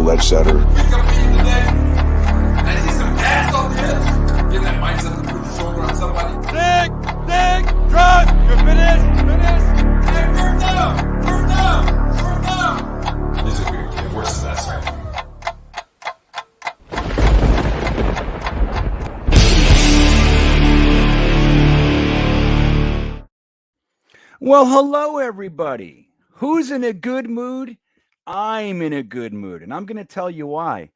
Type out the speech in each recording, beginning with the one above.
you, etc. He's gonna be in the net. I see some ass on the edge. Get that mindset to put your shoulder on somebody. Dig, drop. You're finished. Hey, burn down. He's a weird kid. Worse than that song. Well, hello, everybody. Who's in a good mood? I'm in a good mood, and I'm going to tell you why.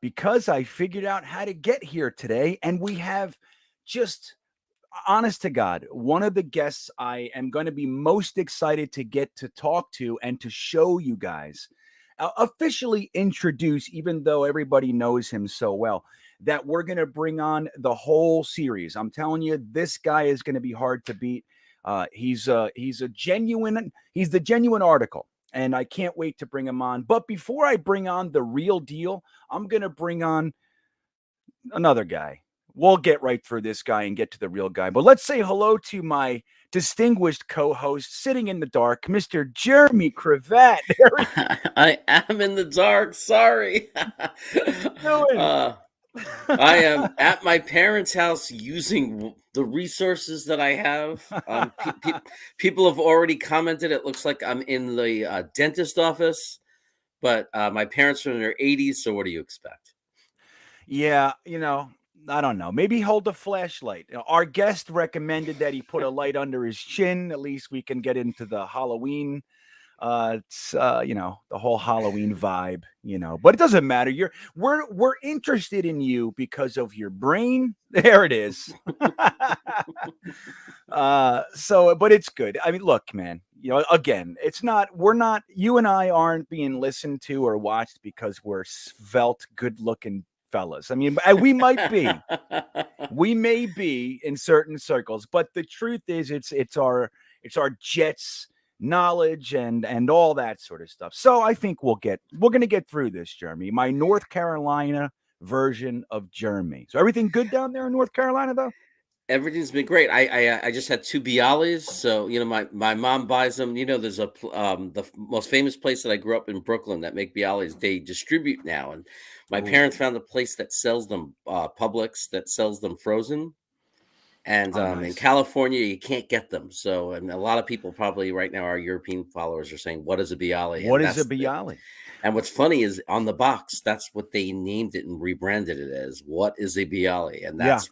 Because I figured out how to get here today, and we have just, honest to God, one of the guests I am going to be most excited to get to talk to and to show you guys, officially introduce, even though everybody knows him so well, that we're going to bring on the whole series. I'm telling you, this guy is going to be hard to beat. He's the genuine article, and I can't wait to bring him on. But before I bring on the real deal, I'm going to bring on another guy. We'll get right through this guy and get to the real guy. But let's say hello to my distinguished co-host sitting in the dark, Mr. Jeremy Cravat. I am in the dark. Sorry. I am at my parents' house using the resources that I have. People have already commented. It looks like I'm in the dentist office, but my parents are in their 80s. So what do you expect? Yeah, I don't know. Maybe hold a flashlight. Our guest recommended that he put a light under his chin. At least we can get into the Halloween. The whole Halloween vibe. But it doesn't matter. We're interested in you because of your brain. There it is. But it's good. I mean, look, man. Again, you and I aren't being listened to or watched because we're svelte, good-looking fellas. I mean, we might be. We may be in certain circles, but the truth is, it's our Jets knowledge and all that sort of stuff. So I think we're going to get through this, Jeremy. My North Carolina version of Jeremy. So everything good down there in North Carolina, though? Everything's been great. I just had 2 Bialys, so my mom buys them. There's the most famous place that I grew up in, Brooklyn, that make Bialys. They distribute now, and my parents found a place that sells them, Publix, that sells them frozen. And nice. In California, you can't get them. So, and a lot of people probably right now, our European followers, are saying, "What is a Bialy?" What is a Bialy? And what's funny is on the box, that's what they named it and rebranded it as. What is a Bialy? And that's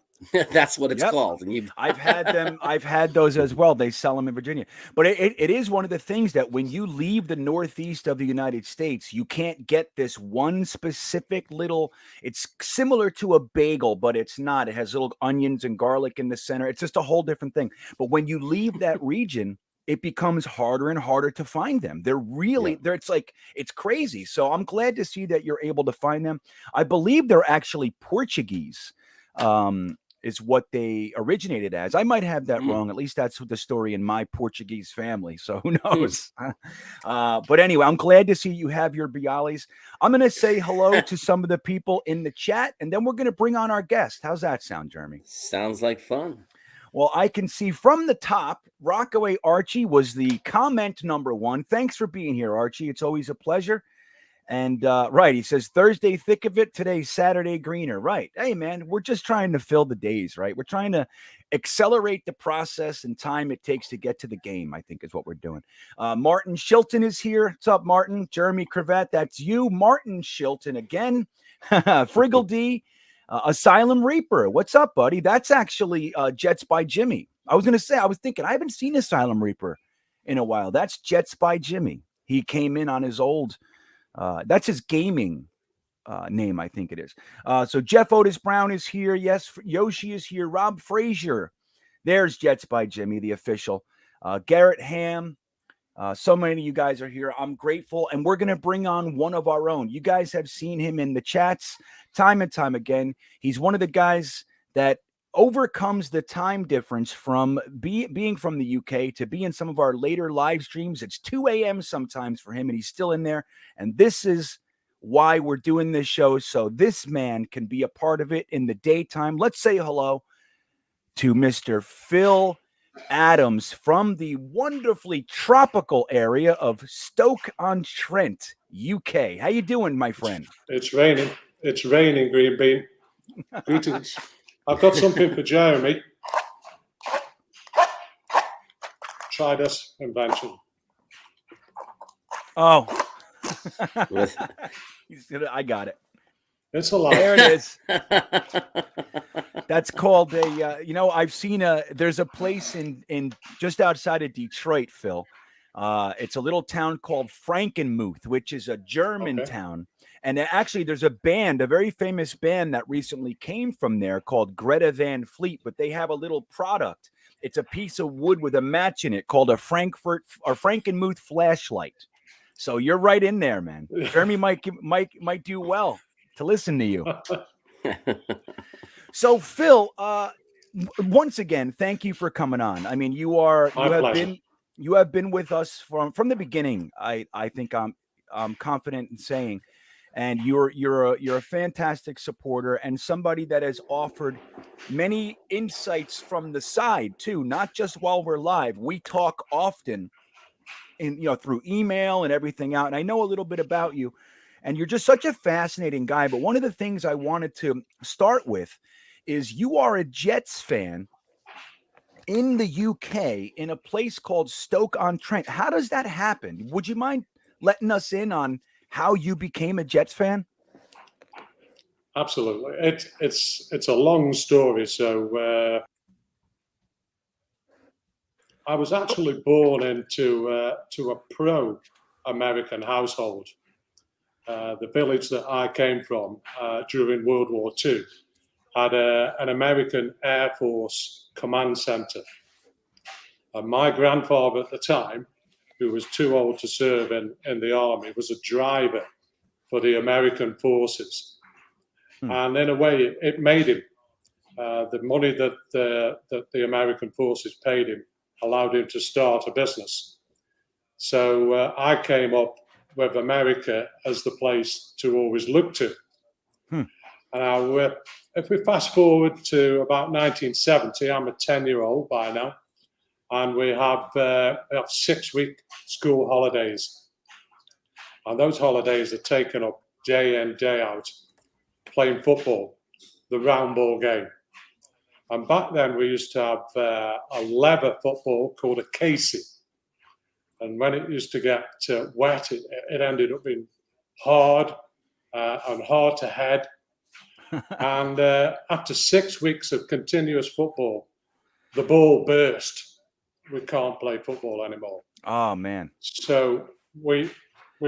that's what it's called. And I've had them. I've had those as well. They sell them in Virginia. But it is one of the things that when you leave the Northeast of the United States, you can't get this one specific little. It's similar to a bagel, but it's not. It has little onions and garlic in the center. It's just a whole different thing. But when you leave that region, it becomes harder and harder to find them. They're really there. It's crazy. So I'm glad to see that you're able to find them. I believe they're actually Portuguese. Is what they originated as. I might have that wrong. At least that's the story in my Portuguese family. So who knows? But anyway, I'm glad to see you have your Bialys. I'm going to say hello to some of the people in the chat, and then we're going to bring on our guest. How's that sound, Jeremy? Sounds like fun. Well, I can see from the top, Rockaway Archie was the comment number 1. Thanks for being here, Archie. It's always a pleasure. And right, he says Thursday thick of it, today Saturday greener. Right. Hey, man, we're just trying to fill the days, right? We're trying to accelerate the process and time it takes to get to the game, I think is what we're doing. Martin Shilton is here. What's up, Martin? Jeremy Cravat, that's you. Martin Shilton again. Friggle D, Asylum Reaper. What's up, buddy? That's actually Jets by Jimmy. I was thinking, I haven't seen Asylum Reaper in a while. That's Jets by Jimmy. He came in on his old... that's his gaming name, I think it is. So Jeff Otis Brown is here. Yes, Yoshi is here. Rob Frazier. There's Jets by Jimmy, the official. Garrett Ham. So many of you guys are here. I'm grateful. And we're going to bring on one of our own. You guys have seen him in the chats time and time again. He's one of the guys that overcomes the time difference from being from the UK to be in some of our later live streams. It's 2 a.m. sometimes for him, and he's still in there. And this is why we're doing this show, so this man can be a part of it in the daytime. Let's say hello to Mr. Phil Adams from the wonderfully tropical area of Stoke-on-Trent UK. How you doing, my friend? It's raining. It's raining, GreenBean. Greetings. I've got something for Jeremy. Try this invention. Oh, With- I got it. It's a lot. There it is. That's called a. I've seen there's a place in just outside of Detroit, Phil. It's a little town called Frankenmuth, which is a German town. And actually, there's a band, a very famous band that recently came from there called Greta Van Fleet. But they have a little product. It's a piece of wood with a match in it called a Frankenmuth flashlight. So you're right in there, man. Jeremy might do well to listen to you. So Phil, once again, thank you for coming on. I mean, you have been with us from the beginning. I think I'm confident in saying, and you're a fantastic supporter and somebody that has offered many insights from the side too, not just while we're live. We talk often through email and everything out. And I know a little bit about you, and you're just such a fascinating guy. But one of the things I wanted to start with is you are a Jets fan in the UK in a place called Stoke-on-Trent. How does that happen? Would you mind letting us in on how you became a Jets fan? Absolutely. It's a long story. So I was actually born into a pro-American household. The village that I came from during World War II had an American Air Force command center. And my grandfather at the time, who was too old to serve in the army, was a driver for the American forces. And in a way, it made him. The money that the American forces paid him allowed him to start a business. So I came up with America as the place to always look to. And if we fast forward to about 1970, I'm a 10-year-old by now, and we have 6-week school holidays. And those holidays are taken up day in, day out, playing football, the round ball game. And back then we used to have a leather football called a Casey. And when it used to get wet, it ended up being hard and hard to head. And after 6 weeks of continuous football, the ball burst. We can't play football anymore. Oh, man. So we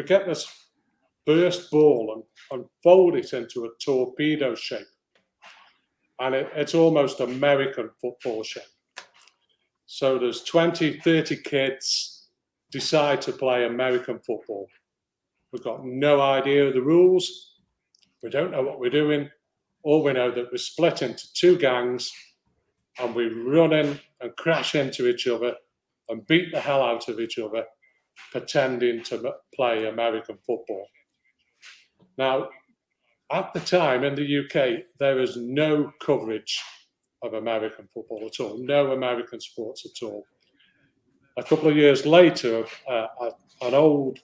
get this burst ball and fold it into a torpedo shape. And it's almost American football shape. So there's 20, 30 kids decide to play American football. We've got no idea of the rules. We don't know what we're doing. All we know that we're split into two gangs and we run in and crash into each other and beat the hell out of each other, pretending to play American football. Now, at the time in the UK, there is no coverage of American football at all, no American sports at all. A couple of years later, an old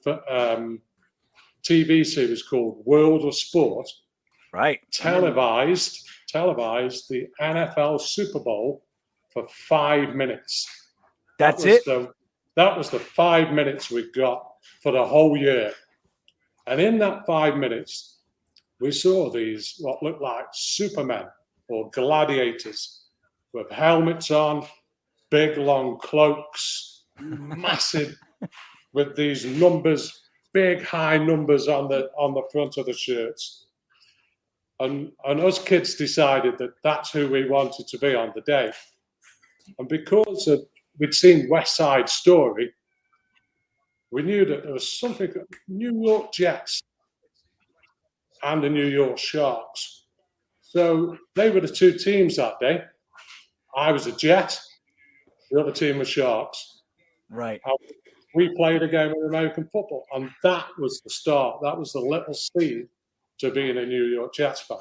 TV series called World of Sport televised the NFL Super Bowl for 5 minutes. That's it? That was the 5 minutes we got for the whole year. And in that 5 minutes, we saw these, what looked like Supermen or gladiators with helmets on, big long cloaks, massive, with these numbers, big high numbers on the front of the shirts. And us kids decided that that's who we wanted to be on the day. And because we'd seen West Side Story, we knew that there was something, New York Jets and the New York Sharks. So they were the two teams that day. I was a Jet, the other team was Sharks. Right. We played a game of American football, and that was the start. That was the little seed to being a New York Jets fan.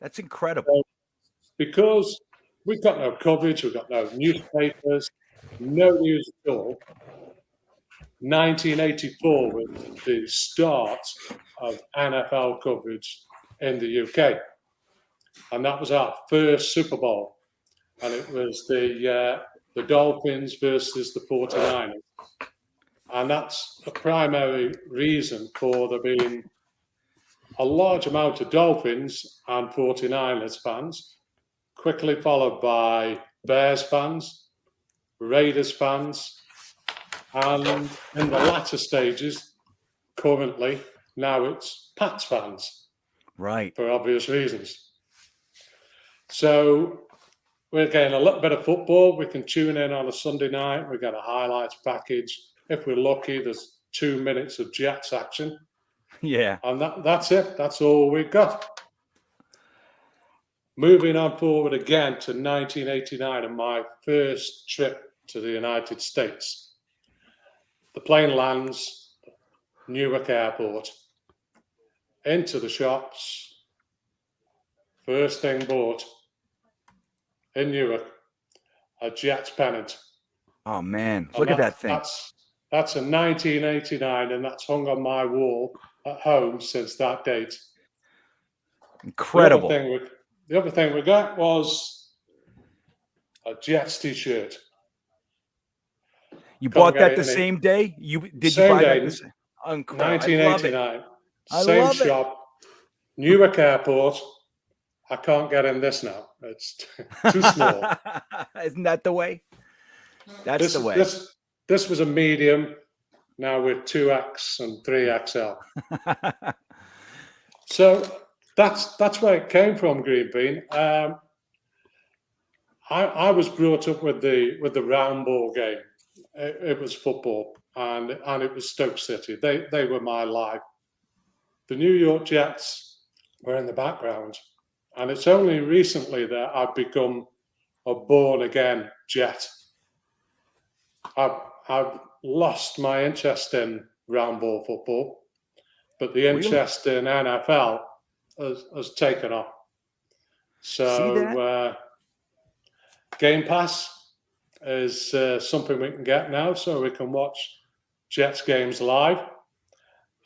That's incredible. So, because we've got no coverage, we've got no newspapers, no news at all. 1984 was the start of NFL coverage in the UK. And that was our first Super Bowl. And it was the Dolphins versus the 49ers. And that's the primary reason for there being a large amount of Dolphins and 49ers fans, quickly followed by Bears fans, Raiders fans, and in the latter stages, currently, now it's Pats fans. Right. For obvious reasons. So we're getting a little bit of football. We can tune in on a Sunday night. We get a highlights package. If we're lucky, there's 2 minutes of Jets action. Yeah. And that's it. That's all we've got. Moving on forward again to 1989 and my first trip to the United States. The plane lands, Newark Airport, into the shops. First thing bought in Newark, a Jets pennant. Oh man, look at that thing. That's a 1989, and that's hung on my wall at home since that date. Incredible. The other thing we got was a Jets t-shirt. You bought that the same day? Did you buy that the same? Incredible. 1989. I Same love it. shop, Newark Airport. I can't get in this now. It's too small. Isn't that the way? That's the way. This was a medium. Now we're 2X and 3XL. So that's where it came from, GreenBean. I was brought up with the round ball game. It was football, and it was Stoke City. They were my life. The New York Jets were in the background, and it's only recently that I've become a born-again Jet. I've lost my interest in round ball football, but the interest in NFL has taken off. So Game Pass is something we can get now, so we can watch Jets games live.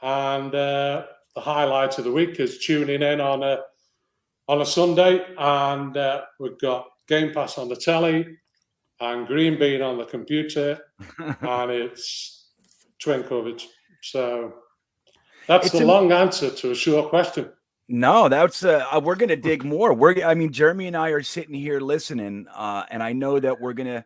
And the highlight of the week is tuning in on a Sunday, and we've got Game Pass on the telly and GreenBean on the computer, and it's twin coverage. So that's the long answer to a short question. No, that's we're gonna dig more. Jeremy and I are sitting here listening, and I know that we're gonna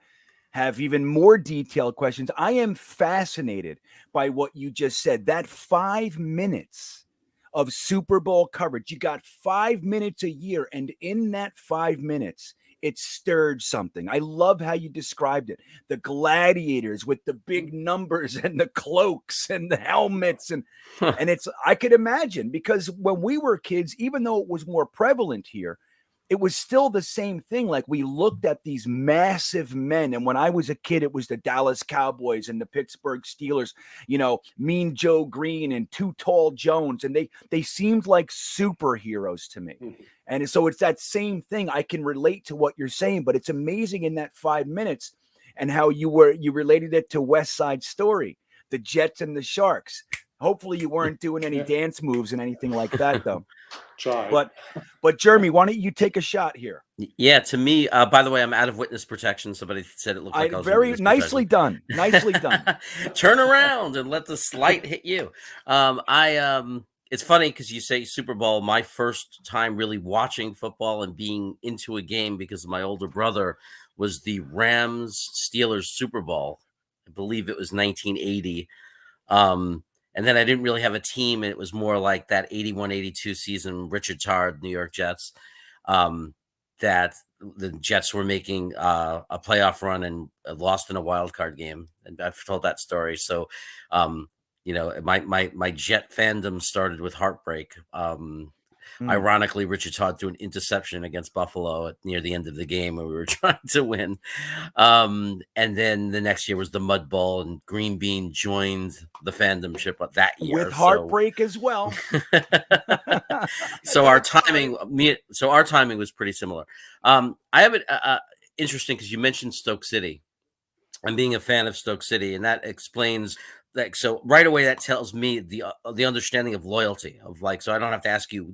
have even more detailed questions. I am fascinated by what you just said. That 5 minutes of Super Bowl coverage. You got 5 minutes a year, and in that 5 minutes, it stirred something. I love how you described it. The gladiators with the big numbers and the cloaks and the helmets, and it's, I could imagine, because when we were kids, even though it was more prevalent here, it was still the same thing. Like, we looked at these massive men. And when I was a kid, it was the Dallas Cowboys and the Pittsburgh Steelers, Mean Joe Green and Too Tall Jones. And they seemed like superheroes to me. Mm-hmm. And so it's that same thing. I can relate to what you're saying, but it's amazing in that 5 minutes and how you related it to West Side Story, the Jets and the Sharks. Hopefully you weren't doing any dance moves and anything like that, though. Try. But Jeremy, why don't you take a shot here? Yeah, to me, by the way, I'm out of witness protection. Somebody said it looked like I was very nicely done. Nicely done. Turn around and let the light hit you. It's funny because you say Super Bowl. My first time really watching football and being into a game because of my older brother was the Rams Steelers Super Bowl. I believe it was 1980. And then I didn't really have a team, and it was more like that 81-82 season, Richard Tard, New York Jets, that the Jets were making a playoff run and lost in a wild card game. And I've told that story. So, my Jet fandom started with heartbreak. Ironically, Richard Todd threw an interception against Buffalo near the end of the game when we were trying to win. And then the next year was the Mud Bowl, and GreenBean joined the fandom ship that year. With heartbreak as well. So our timing was pretty similar. I have it interesting because you mentioned Stoke City. I'm being a fan of Stoke City, and that explains like, so right away that tells me the understanding of loyalty of like, so I don't have to ask you,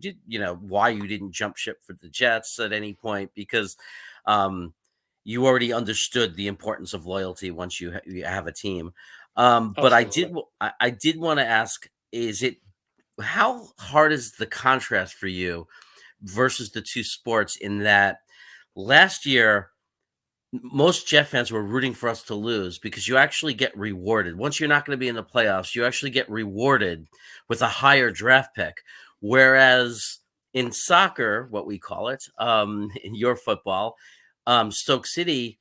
why you didn't jump ship for the Jets at any point, because you already understood the importance of loyalty once you have a team. But I did want to ask, how hard is the contrast for you versus the two sports, in that last year most Jet fans were rooting for us to lose because you actually get rewarded. Once you're not going to be in the playoffs, you actually get rewarded with a higher draft pick. Whereas in soccer, what we call it, in your football, Stoke City,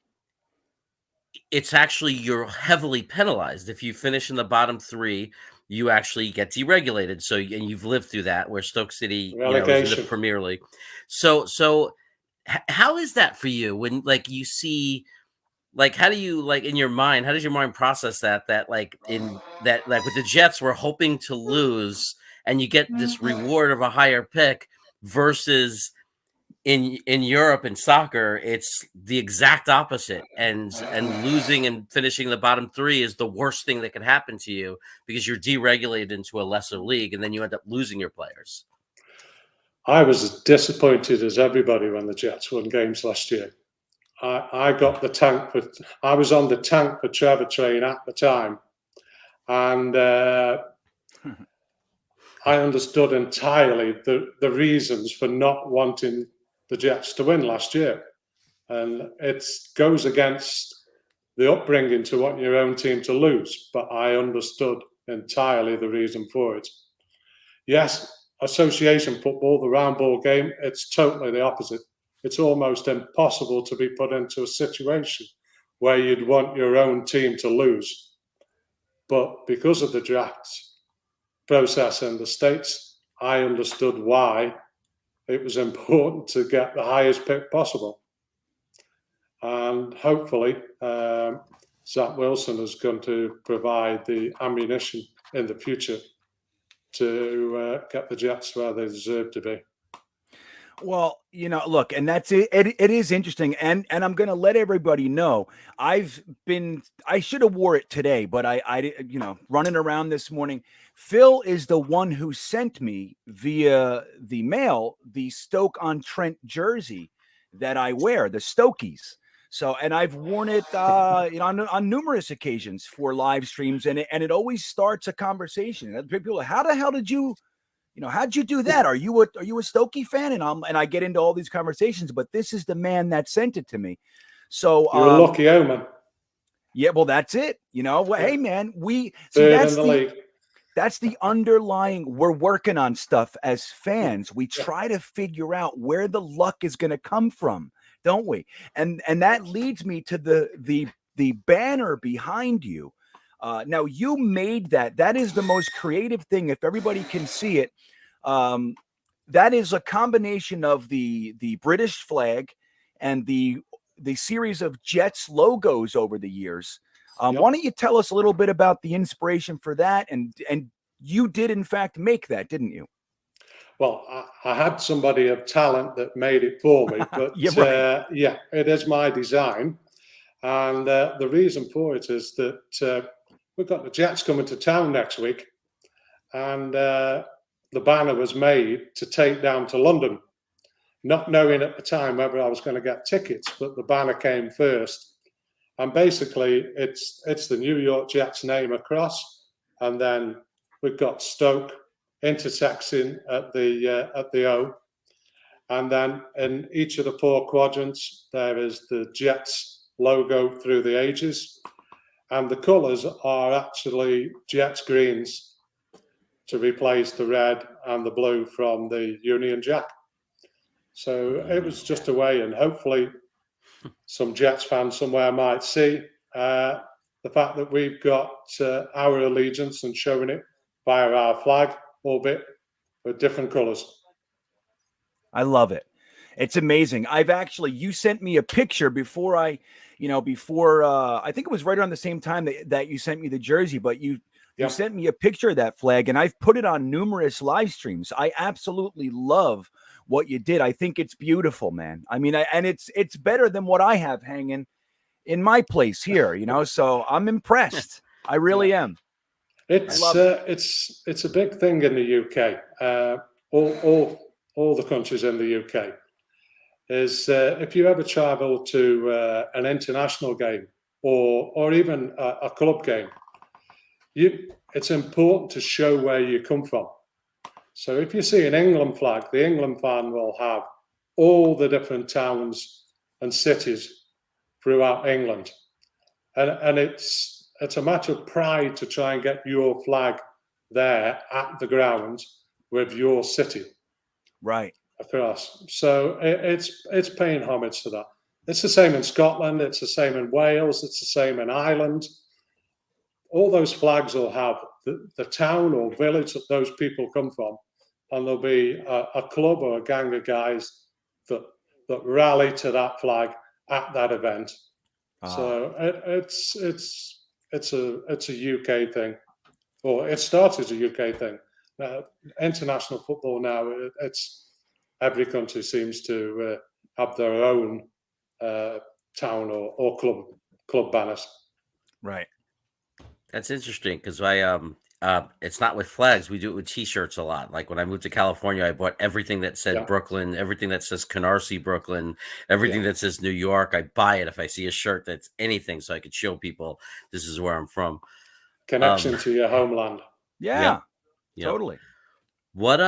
it's actually, you're heavily penalized. If you finish in the bottom three, you actually get deregulated. So, and you've lived through that, where Stoke City, is in the Premier League. So how is that for you when, like, you see, like, how do you, like, in your mind, how does your mind process that like in that, like with the Jets, we're hoping to lose and you get this reward of a higher pick, versus in Europe in soccer, it's the exact opposite, and losing and finishing the bottom three is the worst thing that could happen to you because you're deregulated into a lesser league, and then you end up losing your players. I was as disappointed as everybody when the Jets won games last year. I was on the tank for Trevor train at the time, and I understood entirely the reasons for not wanting the Jets to win last year. And it goes against the upbringing to want your own team to lose, but I understood entirely the reason for it. Yes, association football, the round ball game, it's totally the opposite. It's almost impossible to be put into a situation where you'd want your own team to lose. But because of the draft process in the States, I understood why it was important to get the highest pick possible. And hopefully, Zach Wilson is going to provide the ammunition in the future to get the Jets where they deserve to be. Well, look, and that's it. It is interesting, and I'm going to let everybody know. I should have wore it today, but I running around this morning. Phil is the one who sent me via the mail the Stoke-on-Trent jersey that I wear, the Stokies. So, and I've worn it, on numerous occasions for live streams, and it always starts a conversation. People, how the hell did you? How'd you do that? Are you a Stokey fan? And I get into all these conversations, but this is the man that sent it to me. So you're a lucky omen. Yeah, well, that's it. Hey man, we see that's the underlying. We're working on stuff as fans. We try to figure out where the luck is going to come from, don't we? And that leads me to the banner behind you. Now you made that. That is the most creative thing. If everybody can see it, that is a combination of the British flag and the series of Jets logos over the years. Why don't you tell us a little bit about the inspiration for that? And you did in fact make that, didn't you? Well, I had somebody of talent that made it for me, but it is my design. And the reason for it is that we've got the Jets coming to town next week, and the banner was made to take down to London, not knowing at the time whether I was going to get tickets, but the banner came first. And basically, it's the New York Jets name across, and then we've got Stoke intersecting at the O, and then in each of the four quadrants there is the Jets logo through the ages. And the colours are actually Jets greens to replace the red and the blue from the Union Jack. So it was just a way, and hopefully some Jets fans somewhere might see the fact that we've got our allegiance and showing it via our flag, albeit with different colours. I love it. It's amazing. You sent me a picture before I think it was right around the same time that you sent me the jersey, but you sent me a picture of that flag, and I've put it on numerous live streams. I absolutely love what you did. I think it's beautiful, man. I mean, and it's better than what I have hanging in my place here, so I'm impressed. I really am. It's a big thing in the UK. All the countries in the UK is if you ever travel to an international game or even a club game, it's important to show where you come from. So if you see an England flag, the England fan will have all the different towns and cities throughout England, and it's a matter of pride to try and get your flag there at the ground with your city, right, across. So it's paying homage to that. It's the same in Scotland. It's the same in Wales. It's the same in Ireland. All those flags will have the town or village that those people come from, and there'll be a club or a gang of guys that rally to that flag at that event. So it's a UK thing, or it started as a UK thing. International football now, it's every country seems to have their own town or club banners. Right. That's interesting because it's not with flags. We do it with T-shirts a lot. Like when I moved to California, I bought everything that said Brooklyn, everything that says Canarsie, Brooklyn, everything that says New York. I buy it if I see a shirt that's anything, so I could show people this is where I'm from. Connection to your homeland. Yeah. Totally. What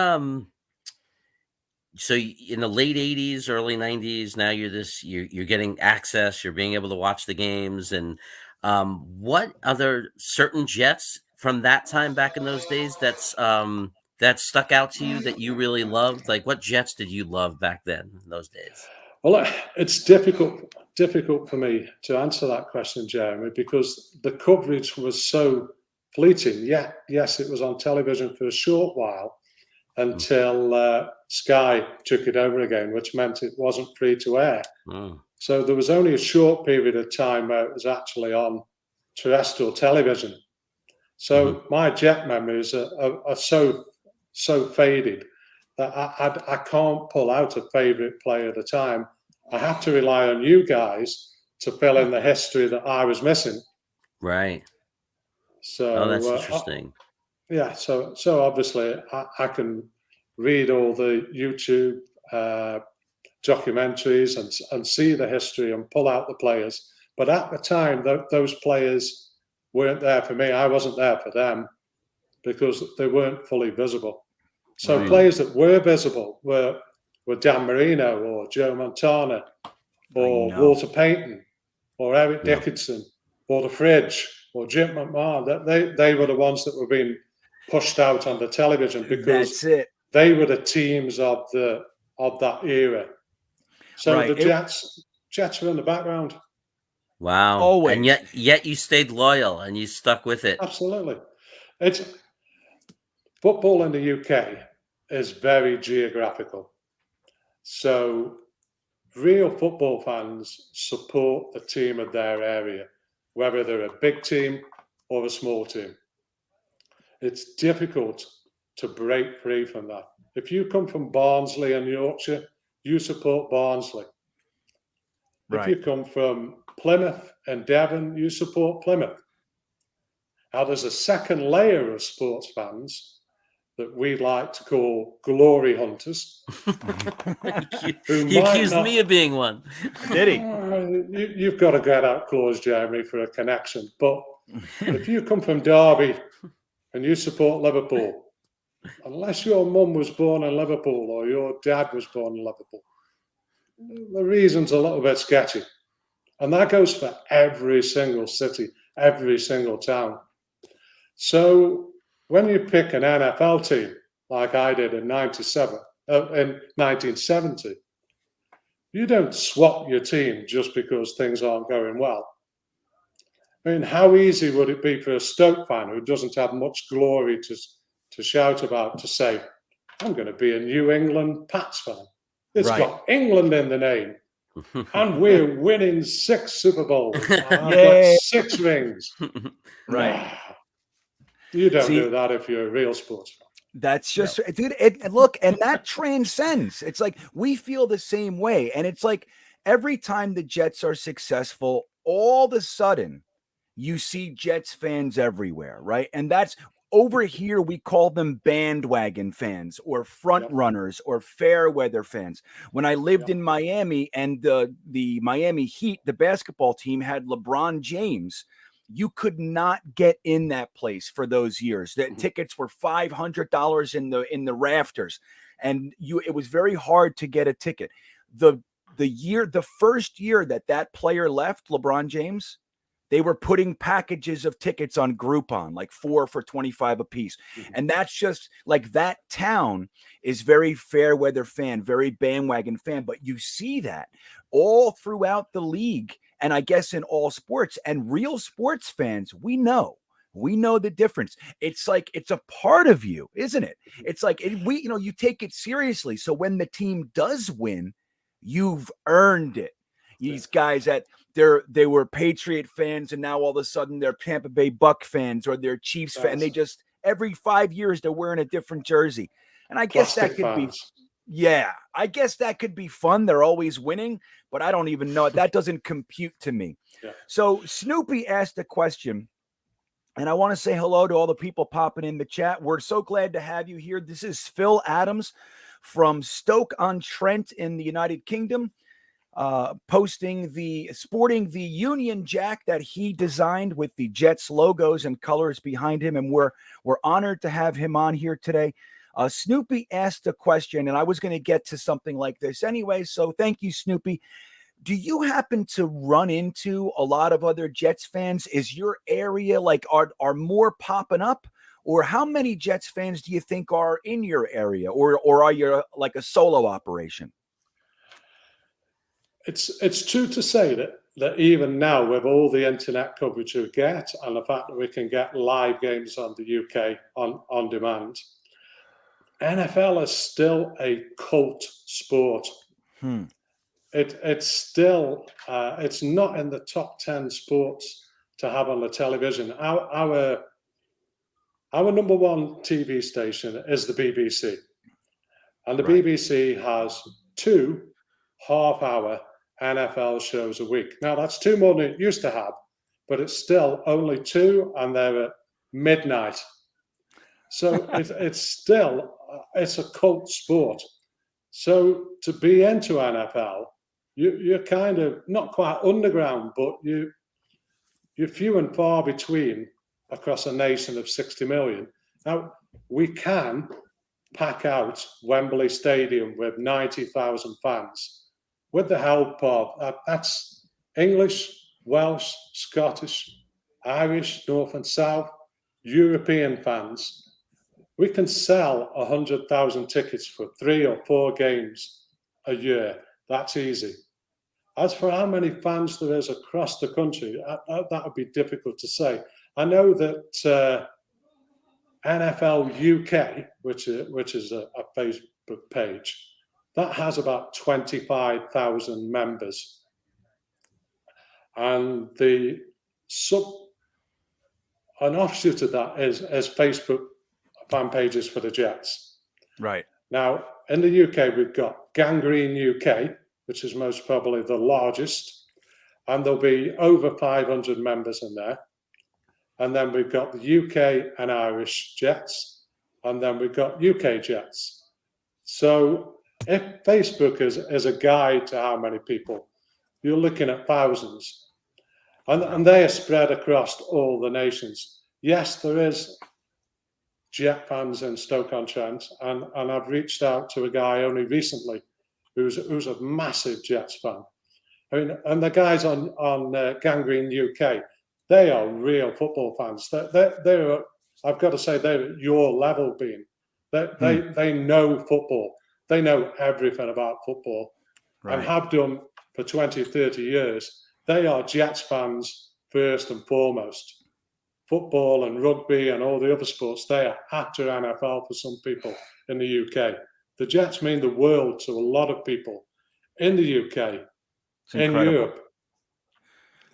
so in the late 80s, early 90s, now you're getting access, you're being able to watch the games, and what other certain Jets from that time back in those days that stuck out to you that you really loved? Like what Jets did you love back then in those days? Well, it's difficult for me to answer that question, Jeremy, because the coverage was so fleeting. Yeah, yes, it was on television for a short while until Sky took it over again, which meant it wasn't free to air. So there was only a short period of time where it was actually on terrestrial television. So my Jet memories are so faded that I can't pull out a favourite player at a time. I have to rely on you guys to fill in the history that I was missing. Right. So that's interesting. So obviously I can read all the YouTube documentaries and see the history and pull out the players. But at the time, those players weren't there for me. I wasn't there for them because they weren't fully visible. So players that were visible were Dan Marino or Joe Montana or Walter Payton or Eric Dickinson or the Fridge or Jim McMahon. They were the ones that were being pushed out on the television because they were the teams of that era. So the Jets were in the background. Wow. Always. And yet you stayed loyal and you stuck with it. Absolutely. Football in the UK is very geographical. So real football fans support the team of their area, whether they're a big team or a small team. It's difficult to break free from that. If you come from Barnsley in Yorkshire, you support Barnsley. If you come from Plymouth and Devon, you support Plymouth. Now, there's a second layer of sports fans that we like to call glory hunters. You accused me of being one. Did he? You've got a get out clause, Jeremy, for a connection. But if you come from Derby and you support Liverpool, unless your mum was born in Liverpool or your dad was born in Liverpool, the reason's a little bit sketchy. And that goes for every single city, every single town. So when you pick an NFL team, like I did in 1970, you don't swap your team just because things aren't going well. I mean, how easy would it be for a Stoke fan who doesn't have much glory to shout about to say, I'm going to be a New England Pats fan. It's got England in the name. And we're winning 6 Super Bowls. I've got 6 rings. Right. You don't do that if you're a real sports fan. That's just, dude, look, and that transcends. It's like we feel the same way. And it's like every time the Jets are successful, all of a sudden, you see Jets fans everywhere, right? And that's over here, we call them bandwagon fans or front runners or fair weather fans. When I lived in Miami and the Miami Heat, the basketball team had LeBron James, you could not get in that place for those years. The tickets were $500 in the rafters, and it was very hard to get a ticket. The first year that player left, LeBron James, they were putting packages of tickets on Groupon, like 4 for $25 a piece. And that's just like, that town is very fair weather fan, very bandwagon fan. But you see that all throughout the league, and I guess in all sports. And real sports fans, we know the difference. It's like, it's a part of you, isn't it? It's like, you take it seriously. So when the team does win, you've earned it. These guys they were Patriot fans, and now all of a sudden they're Tampa Bay Buck fans, or they're Chiefs fans. And they just, every 5 years they're wearing a different jersey. And I guess that could be, I guess that could be fun. They're always winning, but I don't even know. That doesn't compute to me. Yeah. So Snoopy asked a question, and I want to say hello to all the people popping in the chat. We're so glad to have you here. This is Phil Adams from Stoke-on-Trent in the United Kingdom. Sporting the Union Jack that he designed with the Jets logos and colors behind him, and we're honored to have him on here today. Snoopy asked a question, and I was going to get to something like this anyway, so thank you, Snoopy. Do you happen to run into a lot of other Jets fans? Is your area like, are more popping up? Or how many Jets fans do you think are in your area, or are you like a solo operation? It's true to say that even now, with all the internet coverage we get, and the fact that we can get live games on the UK on demand, NFL is still a cult sport. It's still it's not in the top 10 sports to have on the television. Our number one TV station is the BBC, and the BBC has 2 half-hour NFL shows a week. Now, that's 2 more than it used to have, but it's still only 2, and they're at midnight. So it's still, it's a cult sport. So to be into NFL, you're kind of not quite underground, but you're few and far between across a nation of 60 million. Now, we can pack out Wembley Stadium with 90,000 fans with the help of, that's English, Welsh, Scottish, Irish, North and South, European fans. We can sell 100,000 tickets for 3 or 4 games a year. That's easy. As for how many fans there is across the country, that would be difficult to say. I know that NFL UK, which is a Facebook page, that has about 25,000 members. And an offshoot of that is Facebook fan pages for the Jets. Right. Now, in the UK, we've got Gangrene UK, which is most probably the largest, and there'll be over 500 members in there. And then we've got the UK and Irish Jets, and then we've got UK Jets. So if Facebook is a guide to how many people, you're looking at thousands. And they are spread across all the nations. Yes, there is Jet fans in Stoke-on-Trent, and I've reached out to a guy only recently who's a massive Jets fan. I mean, and the guys on Gangrene UK, they are real football fans. They're I've got to say, they're at your level, Bean. They know football. They know everything about football, and have done for 20, 30 years. They are Jets fans first and foremost. Football and rugby and all the other sports, they are after NFL for some people in the UK. The Jets mean the world to a lot of people in the UK, in Europe.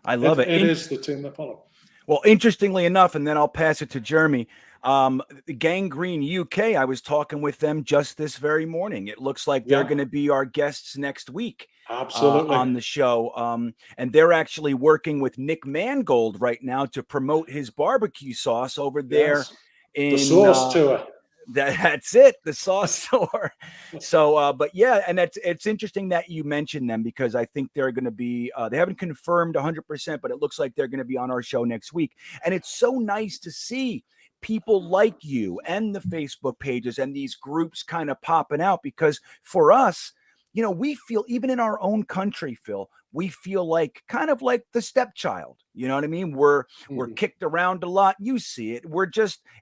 I love it. It is the team they follow. Well, interestingly enough, and then I'll pass it to Jeremy. The Gangrene UK, I was talking with them just this very morning. It looks like they're Yeah. going to be our guests next week Absolutely. on the show. And they're actually working with Nick Mangold right now to promote his barbecue sauce over there Yes. in The sauce tour. That's it, the sauce store. So, but yeah, and it's interesting that you mentioned them because I think they're going to be. They haven't confirmed 100%, but it looks like they're going to be on our show next week. And it's so nice to see people like you and the Facebook pages and these groups kind of popping out because for us, you know, we feel even in our own country, Phil, we feel like kind of like the stepchild. You know what I mean? We're kicked around a lot. You see it.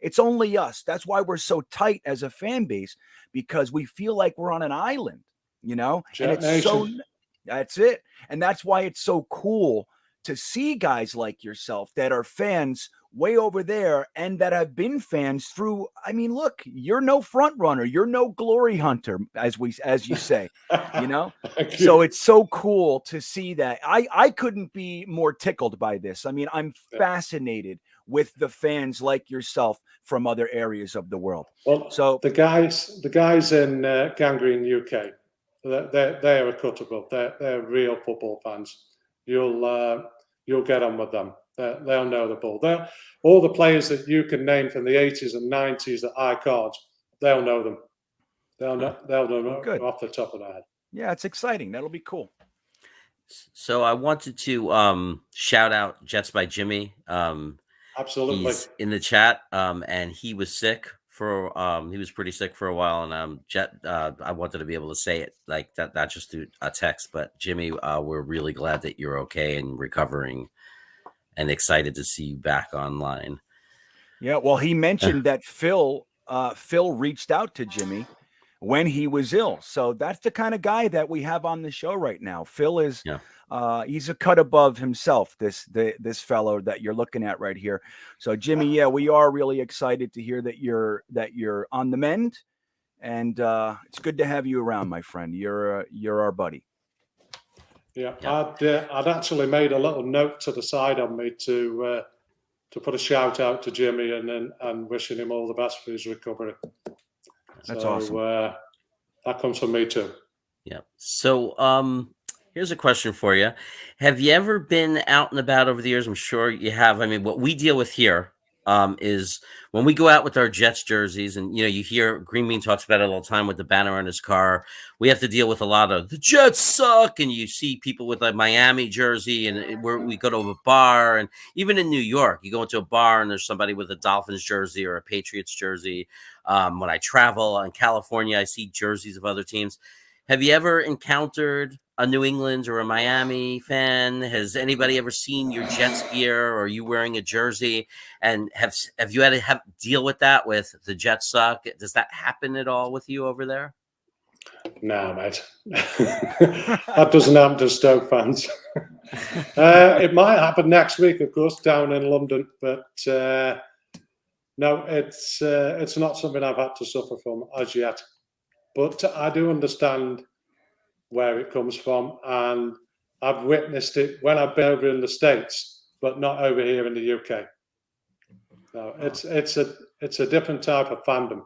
It's only us. That's why we're so tight as a fan base because we feel like we're on an island, you know? And it's so, that's it. And that's why it's so cool to see guys like yourself that are fans way over there and that have been fans through. I mean, look, you're no front runner, you're no glory hunter, as you say, you know. So it's so cool to see that. I couldn't be more tickled by this. I mean, I'm fascinated with the fans like yourself from other areas of the world. Well, so the guys in Gangrene UK, they are a cut above. They're real football fans. You'll get on with them. They'll know the ball. All the players that you can name from the 80s and 90s that I can't, they'll know them. They'll know them off the top of their head. Yeah, it's exciting. That'll be cool. So I wanted to shout out Jets by Jimmy. Absolutely. He's in the chat, and he was sick he was pretty sick for a while, and I wanted to be able to say it like that, not just through a text, but Jimmy, we're really glad that you're okay and recovering and excited to see you back online. Yeah, well, he mentioned that Phil reached out to Jimmy when he was ill. So that's the kind of guy that we have on the show right now. Phil is he's a cut above himself, this fellow that you're looking at right here. So Jimmy, yeah, we are really excited to hear that you're on the mend, and it's good to have you around, my friend. You're our buddy. Yeah. I'd actually made a little note to the side on me to put a shout out to Jimmy and wishing him all the best for his recovery. That's awesome. That comes from me too. Yeah. So here's a question for you. Have you ever been out and about over the years? I'm sure you have. I mean, what we deal with here is when we go out with our Jets jerseys, and you know, you hear GreenBean talks about it all the time with the banner on his car. We have to deal with a lot of the Jets suck, and you see people with a Miami jersey, and we go to a bar, and even in New York, you go into a bar and there's somebody with a Dolphins jersey or a Patriots jersey. When I travel in California, I see jerseys of other teams. Have you ever encountered a New England or a Miami fan? Has anybody ever seen your Jets gear or you wearing a jersey? And have you had to deal with that with the Jets suck? Does that happen at all with you over there? No, mate. That doesn't happen to Stoke fans. It might happen next week, of course, down in London, but no, it's not something I've had to suffer from as yet. But I do understand where it comes from, and I've witnessed it when I've been over in the States, but not over here in the UK. No, it's a different type of fandom.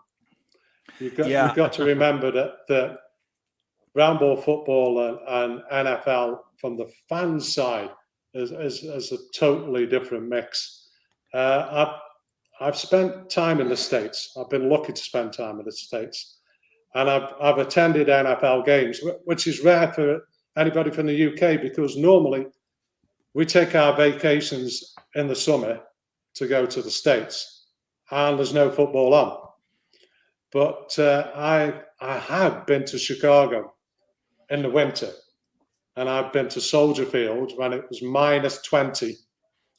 You've got to remember that round ball football and NFL from the fans' side is a totally different mix. I've spent time in the States. I've been lucky to spend time in the States. And I've attended NFL games, which is rare for anybody from the UK because normally we take our vacations in the summer to go to the States and there's no football on. But I have been to Chicago in the winter, and I've been to Soldier Field when it was minus 20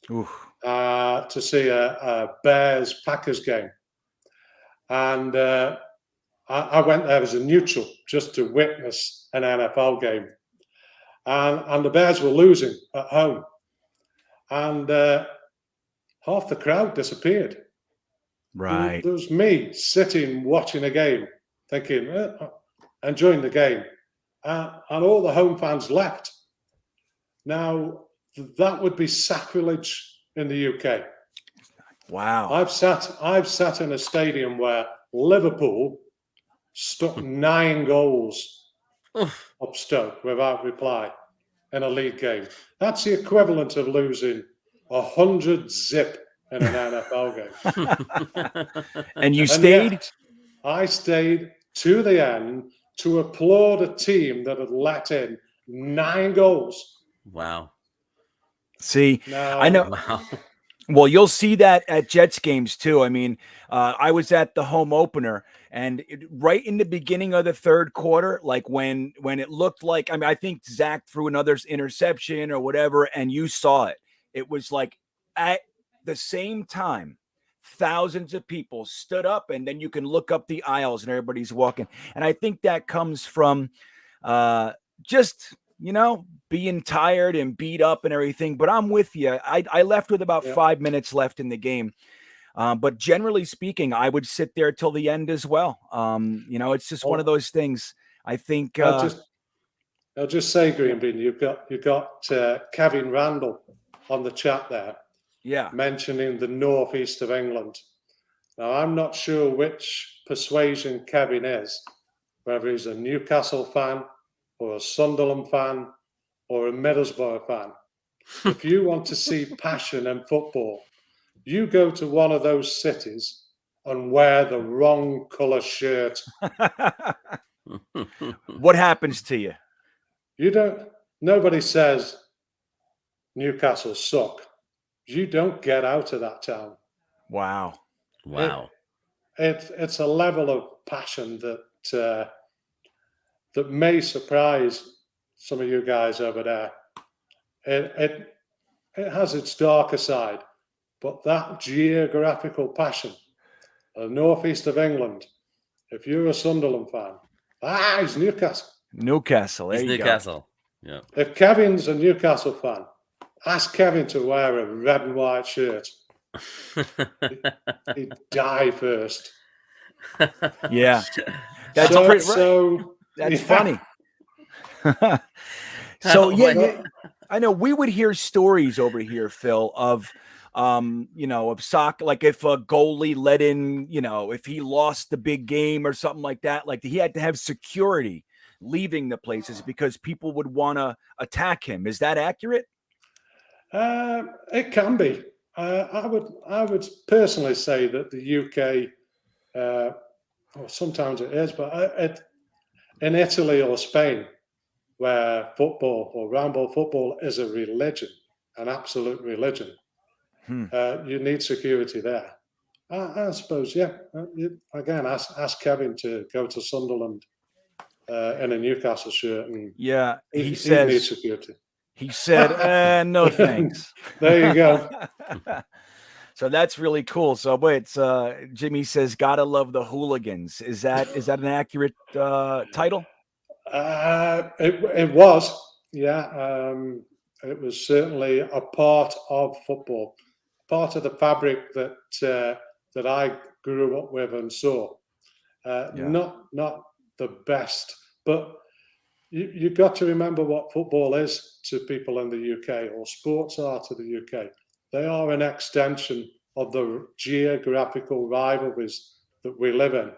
to see a Bears-Packers game. And I went there as a neutral just to witness an NFL game. And the Bears were losing at home. And half the crowd disappeared. Right. There was me sitting watching a game, thinking, enjoying the game. And all the home fans left. Now, that would be sacrilege in the UK. Wow. I've sat in a stadium where Liverpool stuck 9 goals up Stoke without reply in a league game. That's the equivalent of losing 100 zip in an NFL game. And you And stayed? yet, I stayed to the end to applaud a team that had let in 9 goals. Wow. See, Now, I know. Wow. Well, you'll see that at Jets games too. I mean, I was at the home opener, and right in the beginning of the third quarter, like when it looked like, I mean, I think Zach threw another interception or whatever, and you saw it. It was like at the same time, thousands of people stood up, and then you can look up the aisles, and everybody's walking. And I think that comes from just, being tired and beat up and everything. But I'm with you. I left with about 5 minutes left in the game. But generally speaking, I would sit there till the end as well. It's just one of those things. I think I'll just say, Greenbean, you've got Kevin Randall on the chat there. Yeah. Mentioning the northeast of England. Now, I'm not sure which persuasion Kevin is, whether he's a Newcastle fan or a Sunderland fan or a Middlesbrough fan. If you want to see passion in football, you go to one of those cities and wear the wrong colour shirt. What happens to you? Nobody says Newcastle suck. You don't get out of that town. Wow. It's a level of passion that may surprise some of you guys over there. It has its darker side, but that geographical passion, the northeast of England, if you're a Sunderland fan, it's Newcastle. Newcastle, there It's you Newcastle. Go. Yeah. If Kevin's a Newcastle fan, ask Kevin to wear a red and white shirt. He'd die first. Yeah. That's that's funny. So I know we would hear stories over here, Phil, of of soccer, like if a goalie let in, if he lost the big game or something like that, like he had to have security leaving the places because people would want to attack him. Is that accurate? It can be. I would personally say that the UK, sometimes it is, but in Italy or Spain, where football or round ball football is a religion, an absolute religion, you need security there. I suppose, yeah. Again, ask Kevin to go to Sunderland in a Newcastle shirt, and he says needs security. He said, "No thanks." There you go. So that's really cool. So, wait, Jimmy says, "Gotta love the hooligans." Is that an accurate title? It was, yeah. It was certainly a part of football, part of the fabric that I grew up with and saw. Not the best, but you've got to remember what football is to people in the UK, or sports are to the UK. They are an extension of the geographical rivalries that we live in.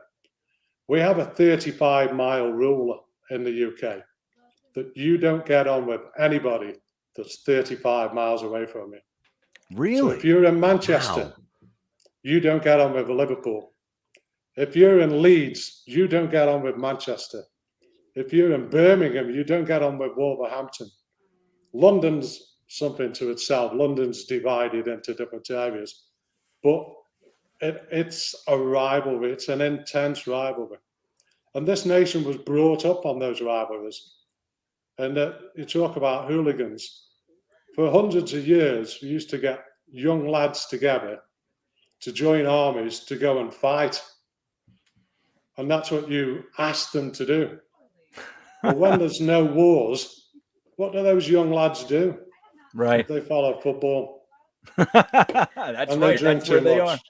We have a 35-mile rule in the UK that you don't get on with anybody that's 35 miles away from you. Really? So if you're in Manchester, you don't get on with Liverpool. If you're in Leeds, you don't get on with Manchester. If you're in Birmingham, you don't get on with Wolverhampton. London's something to itself. London's divided into different areas. But it's a rivalry. It's an intense rivalry. And this nation was brought up on those rivalries. And you talk about hooligans. For hundreds of years, we used to get young lads together to join armies to go and fight. And that's what you ask them to do. But when there's no wars, what do those young lads do? Right. They follow football. That's and right. They drink That's where too they much.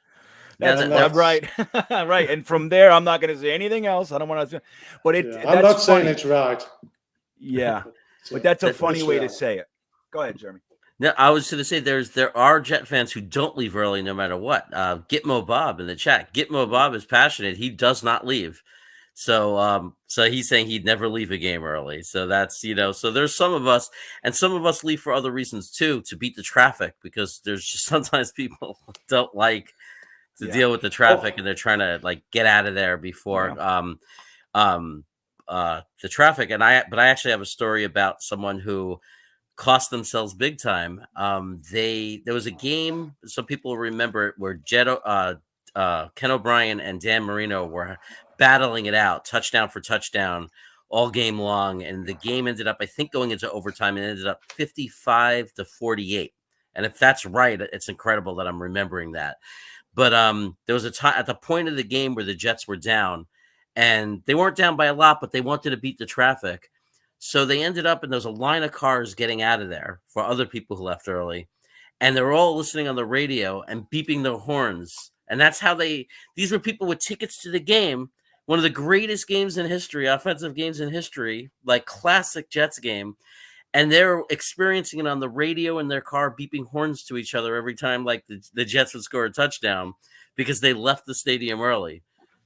are. That's right. Right. And from there, I'm not going to say anything else. I don't want to. But I'm not saying it's right. Yeah. But that's a funny way to say it. Go ahead, Jeremy. No, I was going to say there are Jet fans who don't leave early no matter what. Gitmo Bob in the chat. Gitmo Bob is passionate. He does not leave. So he's saying he'd never leave a game early. So that's, so there's some of us, and some of us leave for other reasons too, to beat the traffic, because there's just sometimes people don't like to deal with the traffic, and they're trying to like get out of there before the traffic. But I actually have a story about someone who cost themselves big time. There was a game, some people remember it, where Ken O'Brien and Dan Marino were battling it out, touchdown for touchdown, all game long, and the game ended up, I think, going into overtime, and ended up 55-48. And if that's right, it's incredible that I'm remembering that. But there was a time at the point of the game where the Jets were down, and they weren't down by a lot, but they wanted to beat the traffic. So they ended up, and there was a line of cars getting out of there for other people who left early. And they were all listening on the radio and beeping their horns. And that's how these were people with tickets to the game, one of the greatest games in history, offensive games in history, like classic Jets game. And they're experiencing it on the radio in their car, beeping horns to each other every time like the Jets would score a touchdown, because they left the stadium early.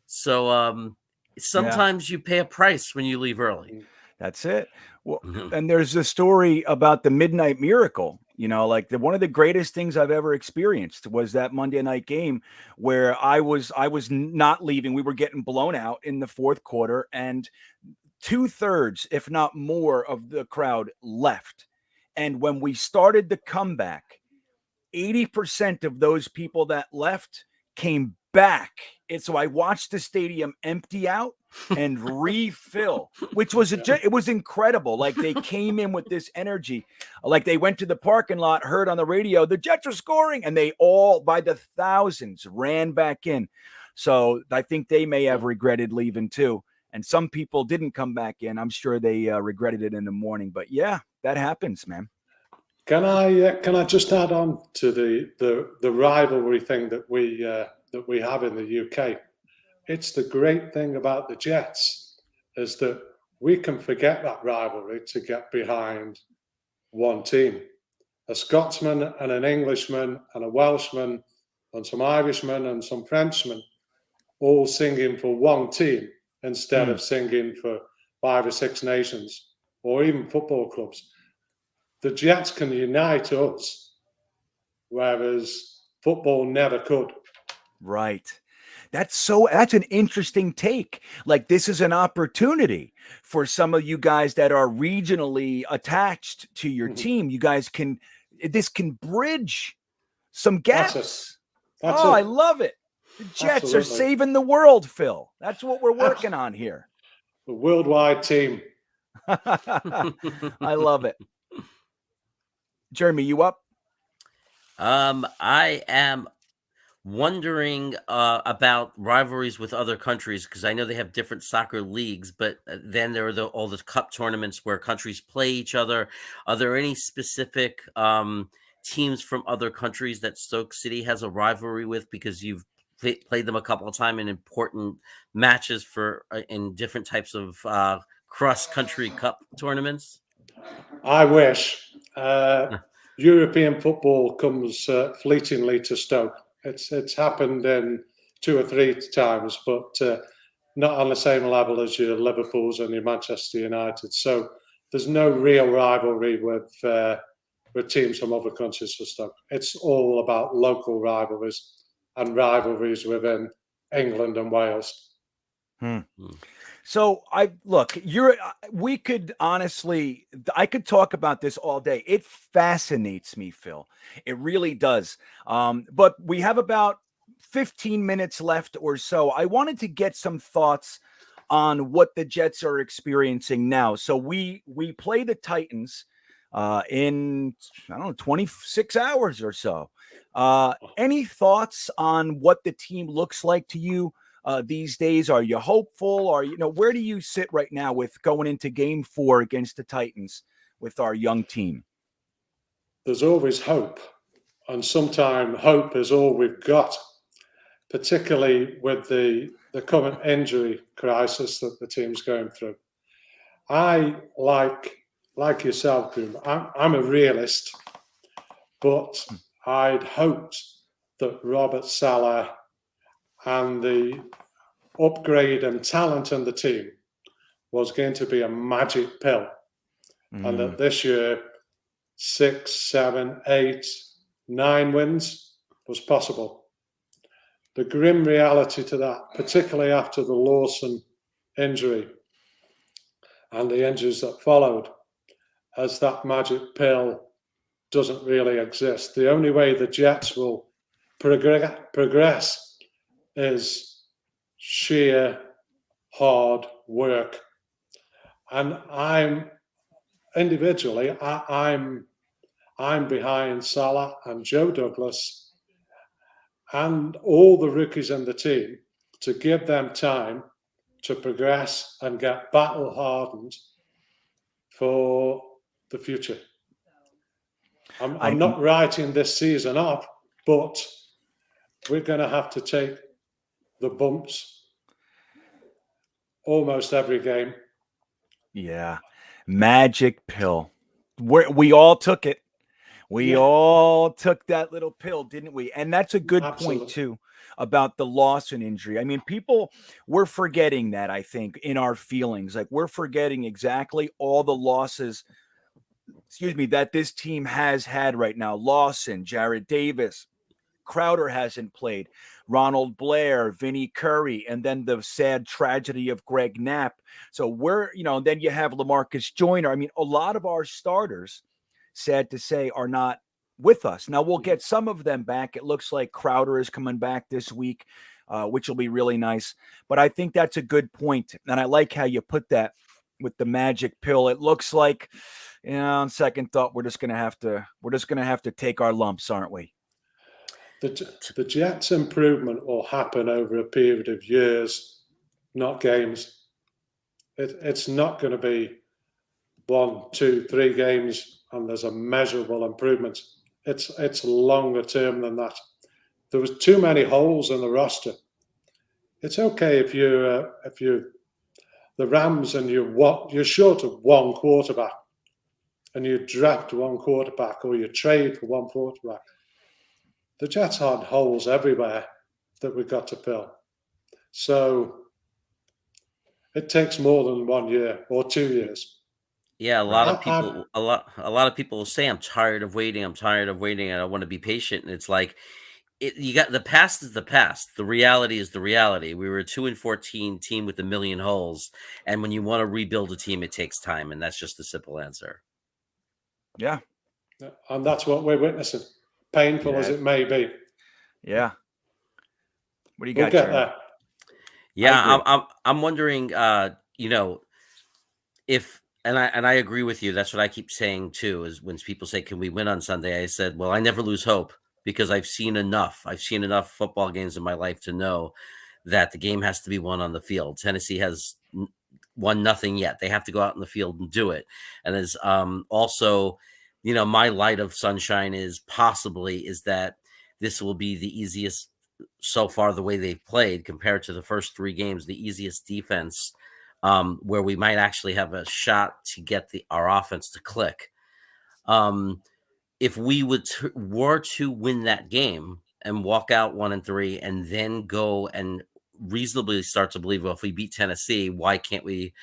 So sometimes you pay a price when you leave early. That's it. Well, and there's a story about the Midnight Miracle. Like one of the greatest things I've ever experienced was that Monday night game where I was not leaving. We were getting blown out in the fourth quarter, and 2/3, if not more, of the crowd left. And when we started the comeback, 80% of those people that left came back. And so I watched the stadium empty out and refill, which was it was incredible. Like they came in with this energy, like they went to the parking lot, heard on the radio the Jets are scoring, and they all by the thousands ran back in. So I think they may have regretted leaving too. And some people didn't come back in. I'm sure they regretted it in the morning. But yeah, that happens, man. Can I just add on to the rivalry thing that we have in the UK? It's the great thing about the Jets is that we can forget that rivalry to get behind one team. A Scotsman and an Englishman and a Welshman and some Irishmen and some Frenchmen all singing for one team instead of singing for 5 or 6 nations or even football clubs. The Jets can unite us, whereas football never could. Right. That's an interesting take. Like this is an opportunity for some of you guys that are regionally attached to your team. You guys this can bridge some gaps. That's it. I love it. The Jets are saving the world, Phil. That's what we're working on here. The worldwide team. I love it. Jeremy, you up? I am wondering about rivalries with other countries, because I know they have different soccer leagues, but then there are all the cup tournaments where countries play each other. Are there any specific teams from other countries that Stoke City has a rivalry with, because you've played them a couple of times in important matches in different types of cross-country cup tournaments? I wish. European football comes fleetingly to Stoke. It's happened in 2 or 3 times, but not on the same level as your Liverpools and your Manchester United. So there's no real rivalry with teams from other countries for Stoke. It's all about local rivalries and rivalries within England and Wales. So we could honestly, I could talk about this all day. It fascinates me, Phil. It really does. But we have about 15 minutes left or so. I wanted to get some thoughts on what the Jets are experiencing now. So we play the Titans in, 26 hours or so. Any thoughts on what the team looks like to you these days? Are you hopeful? Or, where do you sit right now with going into game 4 against the Titans with our young team? There's always hope. And sometimes hope is all we've got, particularly with the current injury crisis that the team's going through. I, like yourself, Boom, I'm a realist. But I'd hoped that Robert Salah and the upgrade and talent in the team was going to be a magic pill. And that this year, 6, 7, 8, 9 wins was possible. The grim reality to that, particularly after the Lawson injury and the injuries that followed, as that magic pill doesn't really exist. The only way the Jets will progress is sheer hard work. And I'm individually, I'm behind Salah and Joe Douglas and all the rookies in the team to give them time to progress and get battle hardened for the future. I'm not writing this season off, but we're going to have to take the bumps almost every game. Yeah. Magic pill. We all took it. We all took that little pill, didn't we? And that's a good point, too, about the Lawson injury. I mean, people, we're forgetting that, I think, in our feelings. Like, we're forgetting exactly all the losses, that this team has had right now. Lawson, Jared Davis, Crowder hasn't played, Ronald Blair, Vinnie Curry, and then the sad tragedy of Greg Knapp. So then you have LaMarcus Joyner. I mean, a lot of our starters, sad to say, are not with us. Now, we'll get some of them back. It looks like Crowder is coming back this week, which will be really nice. But I think that's a good point. And I like how you put that with the magic pill. It looks like, on second thought, we're just going to have to take our lumps, aren't we? The Jets' improvement will happen over a period of years, not games. It's not going to be 1, 2, 3 games and there's a measurable improvement. It's longer term than that. There was too many holes in the roster. It's okay if you're the Rams and you're short of one quarterback and you draft one quarterback or you trade for one quarterback. The Jets had holes everywhere that we've got to fill. So it takes more than 1 year or 2 years. Yeah, a lot of people will say, I'm tired of waiting, and I want to be patient. And it's like, you got the past is the past. The reality is the reality. We were a 2-14 team with a million holes. And when you want to rebuild a team, it takes time. And that's just the simple answer. Yeah. And that's what we're witnessing. Painful as it may be. Yeah. What do you We'll got, get Jeremy? there. Yeah, I'm wondering, if and I agree with you. That's what I keep saying too. Is when people say, "Can we win on Sunday?" I said, "Well, I never lose hope because I've seen enough. I've seen enough football games in my life to know that the game has to be won on the field. Tennessee has won nothing yet. They have to go out in the field and do it. And as also, my light of sunshine is that this will be the easiest so far, the way they've played compared to the first 3 games, the easiest defense, where we might actually have a shot to get our offense to click. If we were to win that game and walk out 1-3 and then go and reasonably start to believe, well, if we beat Tennessee, why can't we,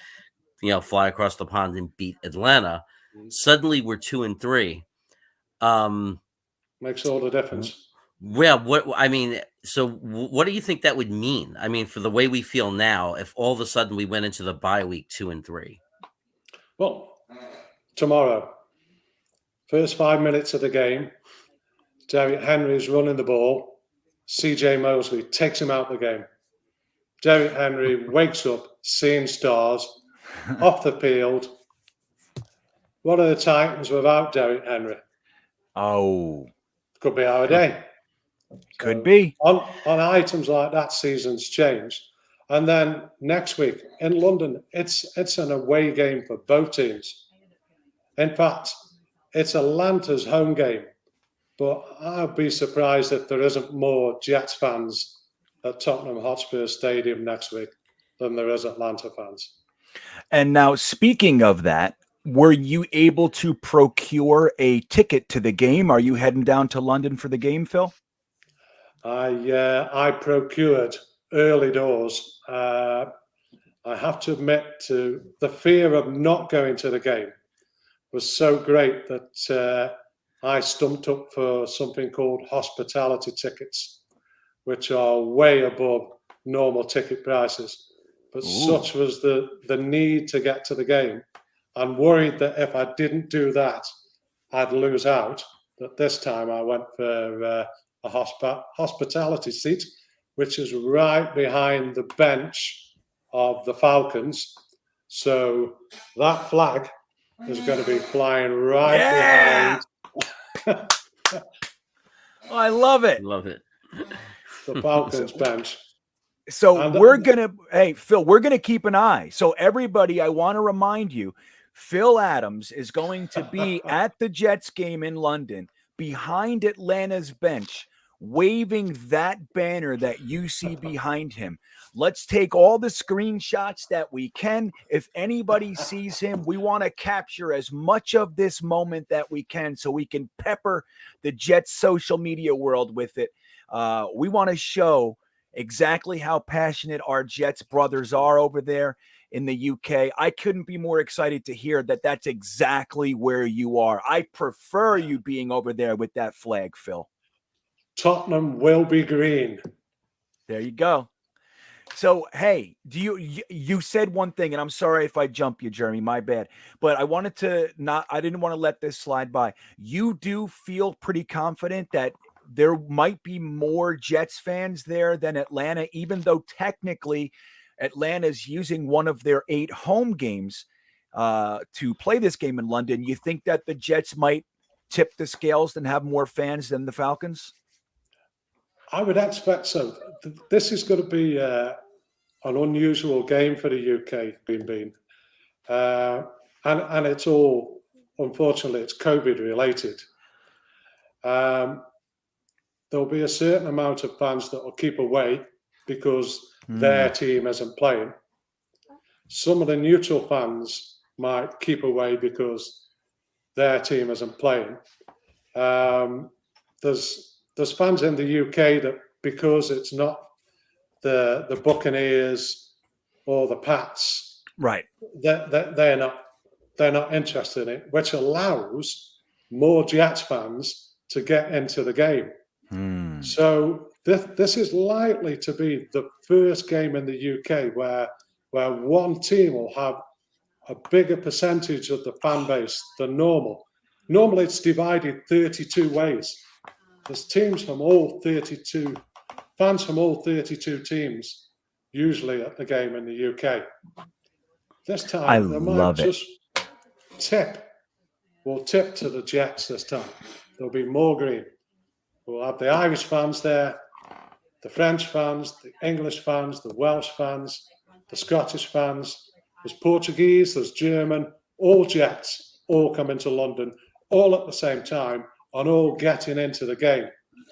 fly across the pond and beat Atlanta? Suddenly we're 2-3. Makes all the difference. Well, so what do you think that would mean? I mean, for the way we feel now, if all of a sudden we went into the bye week 2-3. Well, tomorrow, first 5 minutes of the game, Derrick Henry's running the ball. CJ Mosley takes him out of the game. Derrick Henry wakes up, seeing stars, off the field. What are the Titans without Derrick Henry? Oh. Could be our day. Could be. On items like that, seasons change. And then next week in London, it's an away game for both teams. In fact, it's Atlanta's home game. But I'd be surprised if there isn't more Jets fans at Tottenham Hotspur Stadium next week than there is Atlanta fans. And now, speaking of that, were you able to procure a ticket to the game? Are you heading down to London for the game, Phil? I procured early doors. I have to admit to the fear of not going to the game was so great that I stumped up for something called hospitality tickets, which are way above normal ticket prices. But such was the need to get to the game, and worried that if I didn't do that, I'd lose out, that this time I went for a hospitality seat, which is right behind the bench of the Falcons. So that flag is going to be flying right behind I love it. Love it. the Falcons bench. So And we're going to, hey, Phil, we're going to keep an eye. So everybody, I want to remind you, Phil Adams is going to be at the Jets game in London behind Atlanta's bench, waving that banner that you see behind him. Let's take all the screenshots that we can. If anybody sees him, we want to capture as much of this moment that we can so we can pepper the Jets social media world with it. We want to show exactly how passionate our Jets brothers are over there in the UK. I couldn't be more excited to hear that that's exactly where you are. I prefer you being over there with that flag, Phil. Tottenham will be green. There you go. So, hey, you said one thing, and I'm sorry if I jump you, Jeremy, my bad. But I didn't want to let this slide by. You do feel pretty confident that there might be more Jets fans there than Atlanta, even though technically Atlanta's using one of their 8 home games to play this game in London. You think that the Jets might tip the scales and have more fans than the Falcons? I would expect so. This is going to be an unusual game for the UK, GreenBean. And it's all, unfortunately, it's COVID related. There'll be a certain amount of fans that will keep away because their team isn't playing. Some of the neutral fans might keep away because their team isn't playing. There's fans in the UK that, because it's not the Buccaneers or the Pats, right? They're not interested in it, which allows more Jets fans to get into the game. So this is likely to be the first game in the UK where one team will have a bigger percentage of the fan base than normal. Normally it's divided 32 ways. There's teams from all 32, fans from all 32 teams, usually at the game in the UK. This time, they might just we'll tip to the Jets this time. There'll be more green. We'll have the Irish fans there, the French fans, the English fans, the Welsh fans, the Scottish fans. There's Portuguese, there's German, all Jets, all coming to London, all at the same time, and all getting into the game.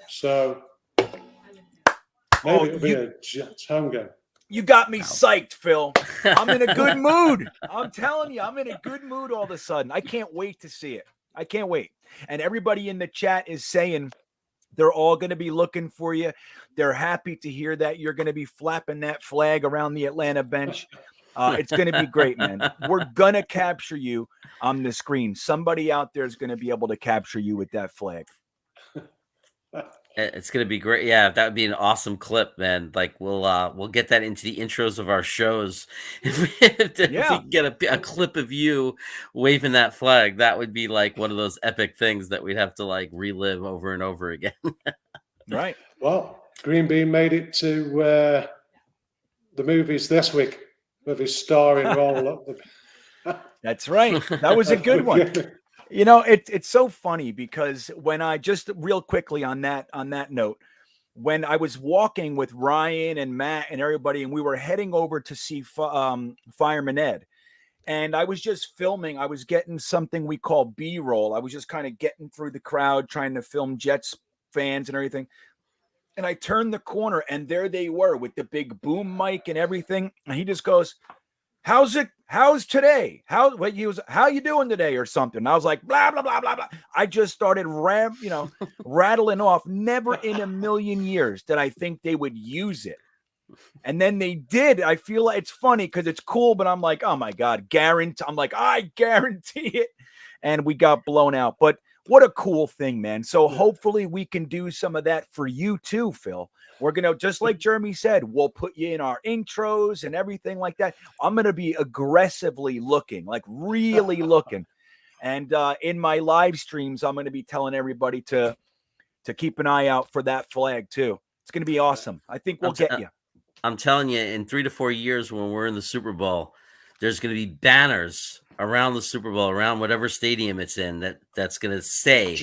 So maybe it'll be a Jets home game. You got me psyched, Phil. I'm in a good mood. I'm telling you, I'm in a good mood all of a sudden. I can't wait to see it. I can't wait. And everybody in the chat is saying they're all going to be looking for you. They're happy to hear that you're going to be flapping that flag around the Atlanta bench. It's going to be great, man. We're going to capture you on the screen. Somebody out there is going to be able to capture you with that flag. It's going to be great. Yeah, that would be an awesome clip, man. Like we'll get that into the intros of our shows. If we can get a clip of you waving that flag, that would be like one of those epic things that we'd have to like relive over and over again. Right. Well, GreenBean made it to the movies this week with his starring role. That's right. That was a good one. You know, it's so funny because when I just real quickly on that note, when I was walking with Ryan and Matt and everybody, and we were heading over to see Fireman Ed, and I was just filming. I was getting something we call B-roll. I was just kind of getting through the crowd, trying to film Jets fans and everything. And I turned the corner, and there they were with the big boom mic and everything. And he just goes, How's today? How you doing today or something? And I was like, blah, blah, blah, blah, blah. I just started rattling off. Never in a million years did I think they would use it. And then they did. I feel like it's funny because it's cool, but I'm like, oh my God, I guarantee it. And we got blown out. But what a cool thing, man. So hopefully we can do some of that for you too, Phil. We're going to, just like Jeremy said, we'll put you in our intros and everything like that. I'm going to be aggressively looking, like really looking. And in my live streams, I'm going to be telling everybody to keep an eye out for that flag too. It's going to be awesome. I think we'll get you. I'm telling you, in 3 to 4 years when we're in the Super Bowl, there's going to be banners around the Super Bowl, around whatever stadium it's in, that's going to say,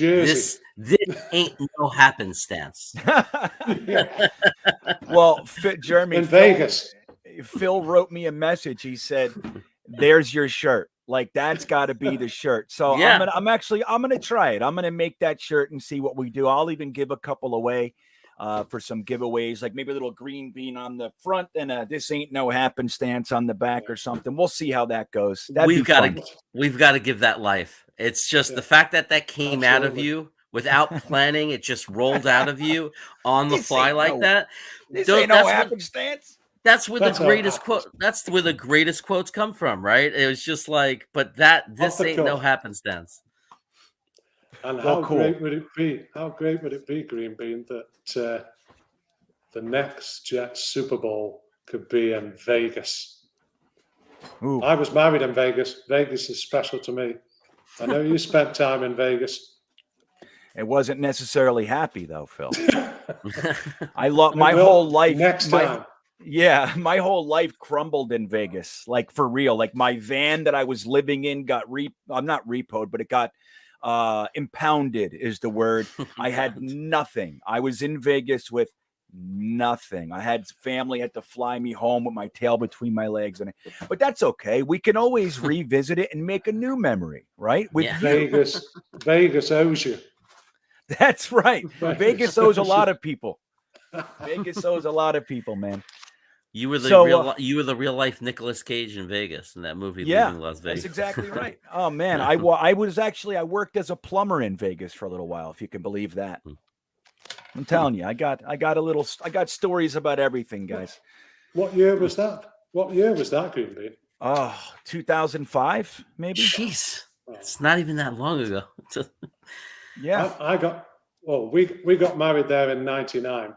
this ain't no happenstance. Well, Jeremy, in Vegas. Phil wrote me a message. He said, there's your shirt. Like, that's got to be the shirt. So yeah. I'm going to try it. I'm going to make that shirt and see what we do. I'll even give a couple away for some giveaways, like maybe a little green bean on the front and this ain't no happenstance on the back or something. We'll see how that goes. We've got to give that life. It's just the fact that came out of you without planning. It just rolled out of you on the fly like that. This ain't no happenstance. That's where the greatest quote. That's where the greatest quotes come from, right? It was just like, but this ain't no happenstance. And how great would it be? How great would it be, GreenBean, that the next Jets Super Bowl could be in Vegas? Ooh. I was married in Vegas. Vegas is special to me. I know you spent time in Vegas. It wasn't necessarily happy though, Phil. I love my whole life. Next time. Yeah, my whole life crumbled in Vegas, like for real. Like my van that I was living in got I'm not repoed, but it got impounded is the word. I had nothing. I was in Vegas with nothing. I had family had to fly me home with my tail between my legs, but that's okay. We can always revisit it and make a new memory, right? With Vegas owes you. That's right. Vegas owes a lot of people. Vegas owes a lot of people, man. You were the real life Nicolas Cage in Vegas in that movie. Yeah, Leaving Las Vegas. That's exactly right. Oh man, I worked as a plumber in Vegas for a little while, if you can believe that. I'm telling you, I got stories about everything, guys. What year was that? GreenBean? Oh, 2005, maybe. Jeez, it's not even that long ago. Yeah, we got married there in '99.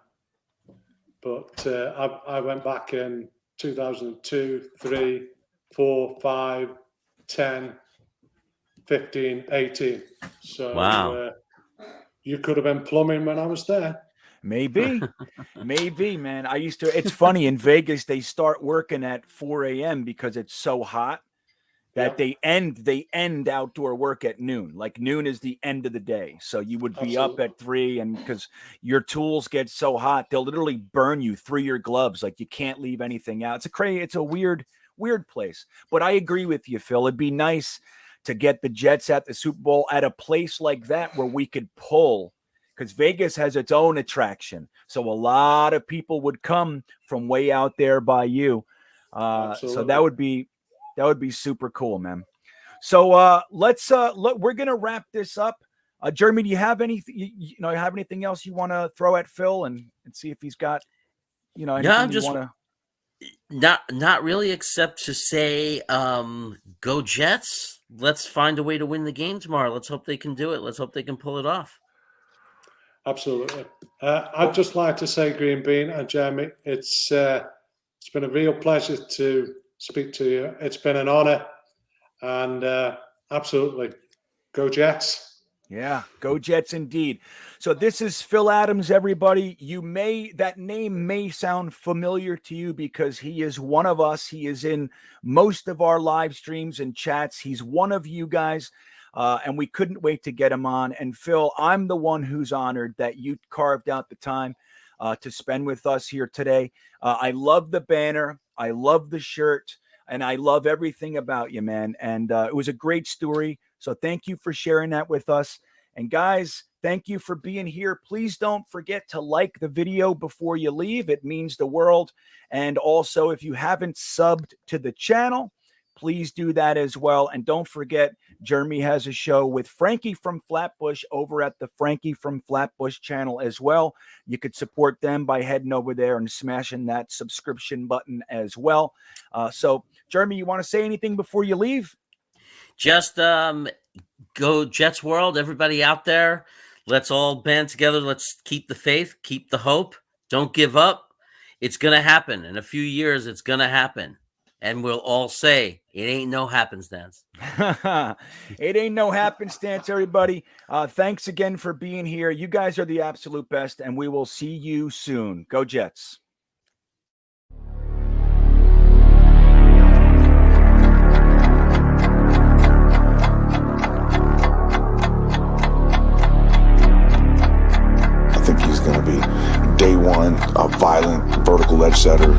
But I went back in 2002, 3, 4, 5, 10, 15, 18. So wow. You could have been plumbing when I was there. Maybe, man. It's funny, in Vegas, they start working at 4 a.m. because it's so hot that they end outdoor work at noon. Like noon is the end of the day. So you would be up at 3, and because your tools get so hot, they'll literally burn you through your gloves. Like you can't leave anything out. It's a weird place. But I agree with you, Phil. It'd be nice to get the Jets at the Super Bowl at a place like that where we could pull, because Vegas has its own attraction. So a lot of people would come from way out there by you. So that would be super cool, man. So let's look. We're gonna wrap this up. Jeremy, do you have anything else you want to throw at Phil and see if he's got not really, except to say go Jets. Let's find a way to win the game tomorrow. Let's hope they can do it. Let's hope they can pull it off. Absolutely. I'd just like to say, GreenBean and Jeremy, it's been a real pleasure to speak to you. It's been an honor, and absolutely, go Jets. Yeah, go Jets indeed. So this is Phil Adams, everybody. That name may sound familiar to you because he is one of us. He is in most of our live streams and chats. He's one of you guys, and we couldn't wait to get him on. And Phil, I'm the one who's honored that you carved out the time to spend with us here today. I love the banner. I love the shirt, and I love everything about you, man. And it was a great story. So thank you for sharing that with us. And guys, thank you for being here. Please don't forget to like the video before you leave. It means the world. And also, if you haven't subbed to the channel, please do that as well. And don't forget, Jeremy has a show with Frankie from Flatbush over at the Frankie from Flatbush channel as well. You could support them by heading over there and smashing that subscription button as well. So, Jeremy, you want to say anything before you leave? Just go Jets World, everybody out there. Let's all band together. Let's keep the faith, keep the hope. Don't give up. It's going to happen. In a few years, it's going to happen. And we'll all say, it ain't no happenstance. It ain't no happenstance, everybody. Thanks again for being here. You guys are the absolute best, and we will see you soon. Go Jets. I think he's going to be day one, a violent vertical edge setter.